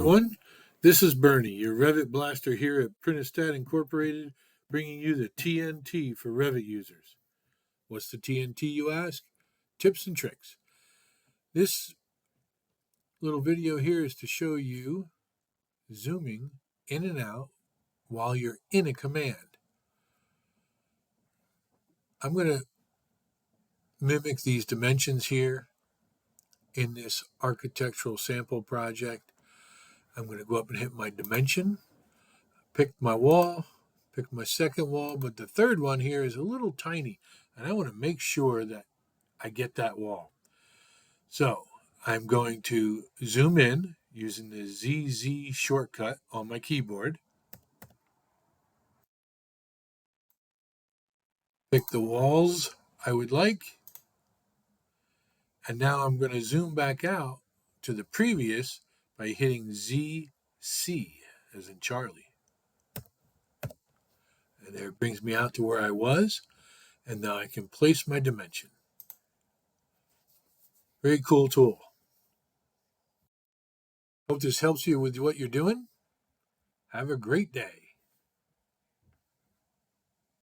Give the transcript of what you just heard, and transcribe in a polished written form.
everyone. This is Bernie, your Revit Blaster here at Printastat Incorporated, bringing you the TNT for Revit users. What's the TNT, you ask? Tips and tricks. This little video here is to show you zooming in and out while you're in a command. I'm going to mimic these dimensions here in this architectural sample project. I'm going to go up and hit my dimension, pick my wall, pick my second wall, but the third one here is a little tiny, and I want to make sure that I get that wall. So I'm going to zoom in using the ZZ shortcut on my keyboard. Pick the walls I would like, and now I'm going to zoom back out to the previous by hitting ZC, as in Charlie. And there it brings me out to where I was, and now I can place my dimension. Very cool tool. Hope this helps you with what you're doing. Have a great day.